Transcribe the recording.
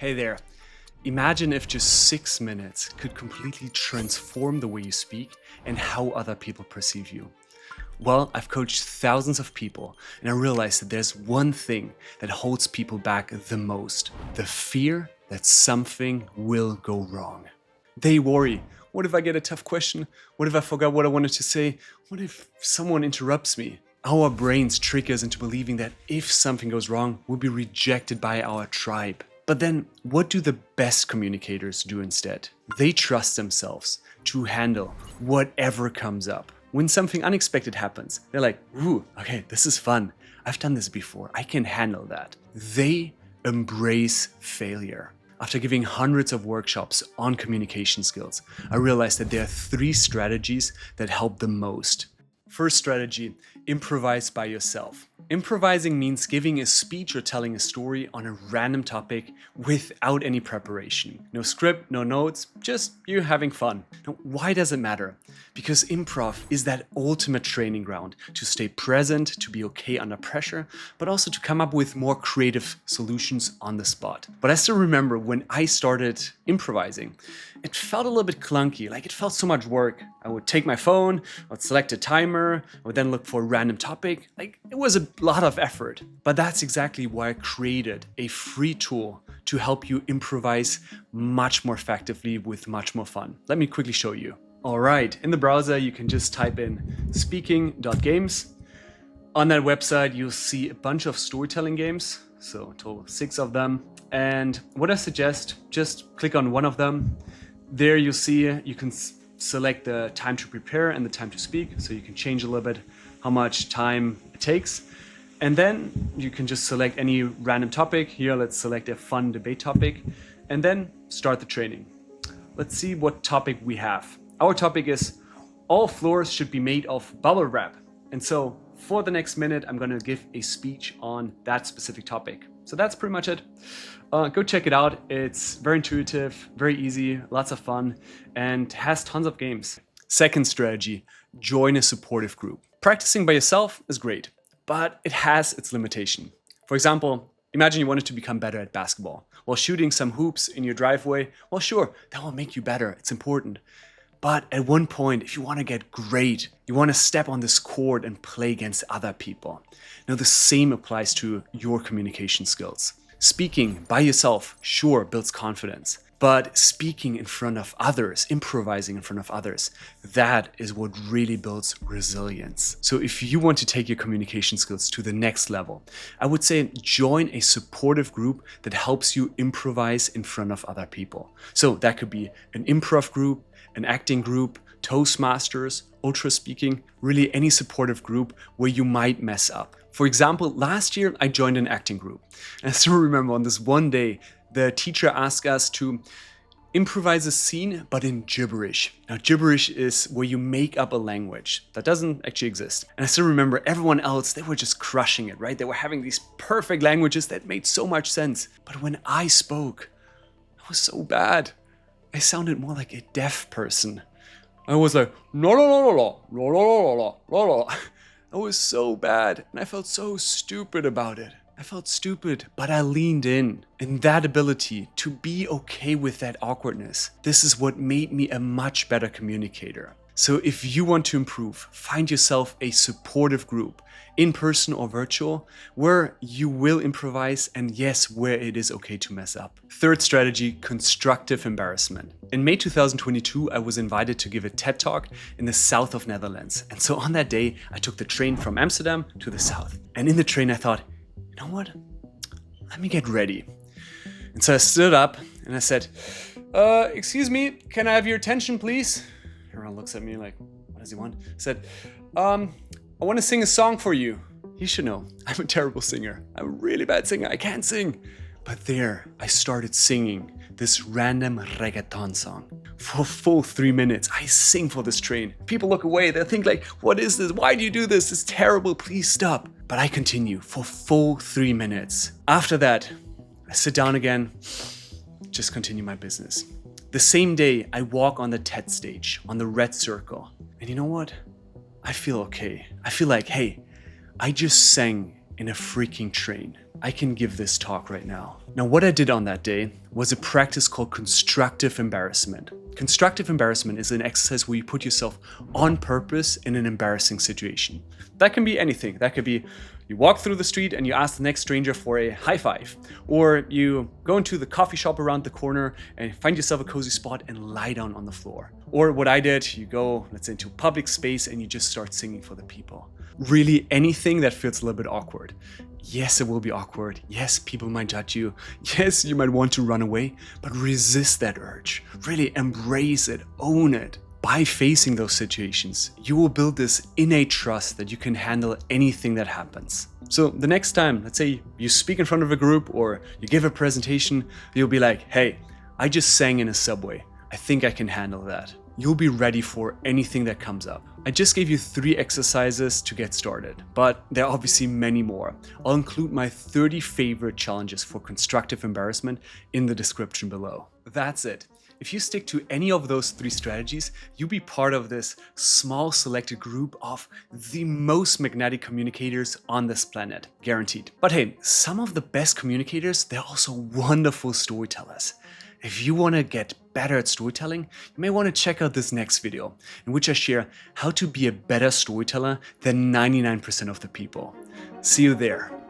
Hey there. Imagine if just 6 minutes could completely transform the way you speak and how other people perceive you. Well, I've coached thousands of people and I realized that there's one thing that holds people back the most: the fear that something will go wrong. They worry. What if I get a tough question? What if I forgot what I wanted to say? What if someone interrupts me? Our brains trick us into believing that if something goes wrong, we'll be rejected by our tribe. But then, what do the best communicators do instead? They trust themselves to handle whatever comes up. When something unexpected happens, they're like, ooh, okay, this is fun. I've done this before. I can handle that. They embrace failure. After giving hundreds of workshops on communication skills, I realized that there are 3 strategies that help the most. First strategy, improvise by yourself. Improvising means giving a speech or telling a story on a random topic without any preparation. No script, no notes, just you having fun. Now, why does it matter? Because improv is that ultimate training ground to stay present, to be okay under pressure, but also to come up with more creative solutions on the spot. But I still remember when I started improvising, it felt a little bit clunky, like it felt so much work. I would take my phone, I would select a timer, I would then look for a random topic. Like, it was a lot of effort. But that's exactly why I created a free tool to help you improvise much more effectively with much more fun. Let me quickly show you. All right, in the browser, you can just type in speaking.games. On that website, you'll see a bunch of storytelling games, so a total of 6 of them. And what I suggest, just click on one of them. There you'll see you can select the time to prepare and the time to speak, so you can change a little bit how much time it takes. And then you can just select any random topic. Here, let's select a fun debate topic, and then start the training. Let's see what topic we have. Our topic is all floors should be made of bubble wrap. And so for the next minute, I'm gonna give a speech on that specific topic. So that's pretty much it. Go check it out. It's very intuitive, very easy, lots of fun, and has tons of games. Second strategy, join a supportive group. Practicing by yourself is great, but it has its limitation. For example, imagine you wanted to become better at basketball. While shooting some hoops in your driveway, well, sure, that will make you better. It's important. But at one point, if you want to get great, you want to step on this court and play against other people. Now, the same applies to your communication skills. Speaking by yourself, sure, builds confidence. But speaking in front of others, improvising in front of others, that is what really builds resilience. So if you want to take your communication skills to the next level, I would say join a supportive group that helps you improvise in front of other people. So that could be an improv group, an acting group, Toastmasters, ultra speaking, really any supportive group where you might mess up. For example, last year I joined an acting group. And I still remember on this one day, the teacher asked us to improvise a scene, but in gibberish. Now, gibberish is where you make up a language that doesn't actually exist. And I still remember everyone else, they were just crushing it, right? They were having these perfect languages that made so much sense. But when I spoke, I was so bad. I sounded more like a deaf person. I was like, la la la la la la la la la. I was so bad, and I felt so stupid about it. I felt stupid, but I leaned in. And that ability to be okay with that awkwardness, this is what made me a much better communicator. So if you want to improve, find yourself a supportive group, in person or virtual, where you will improvise, and yes, where it is okay to mess up. Third strategy, constructive embarrassment. In May 2022, I was invited to give a TED Talk in the south of Netherlands. And so on that day, I took the train from Amsterdam to the south. And in the train, I thought, you know what? Let me get ready. And so I stood up and I said, excuse me, can I have your attention, please? Everyone looks at me like, what does he want? I said, I want to sing a song for you. You should know, I'm a terrible singer. I'm a really bad singer. I can't sing. But there, I started singing this random reggaeton song. For a full 3 minutes, I sing for this train. People look away. They think like, what is this? Why do you do this? It's terrible. Please stop. But I continue for full 3 minutes. After that, I sit down again, just continue my business. The same day, I walk on the TED stage, on the red circle. And you know what? I feel okay. I feel like, hey, I just sang in a freaking train. I can give this talk right now. Now, what I did on that day was a practice called constructive embarrassment. Constructive embarrassment is an exercise where you put yourself on purpose in an embarrassing situation. That can be anything. That could be you walk through the street and you ask the next stranger for a high five, or you go into the coffee shop around the corner and find yourself a cozy spot and lie down on the floor. Or what I did, you go, let's say, into a public space and you just start singing for the people. Really anything that feels a little bit awkward. Yes, it will be awkward. Yes, people might judge you. Yes, you might want to run away, but resist that urge. Really embrace it, own it. By facing those situations, you will build this innate trust that you can handle anything that happens. So the next time, let's say you speak in front of a group or you give a presentation, you'll be like, hey, I just sang in a subway. I think I can handle that. You'll be ready for anything that comes up. I just gave you 3 exercises to get started, but there are obviously many more. I'll include my 30 favorite challenges for constructive embarrassment in the description below. That's it. If you stick to any of those 3 strategies, you'll be part of this small selected group of the most magnetic communicators on this planet, guaranteed. But hey, some of the best communicators, they're also wonderful storytellers. If you want to get better at storytelling, you may want to check out this next video, in which I share how to be a better storyteller than 99% of the people. See you there.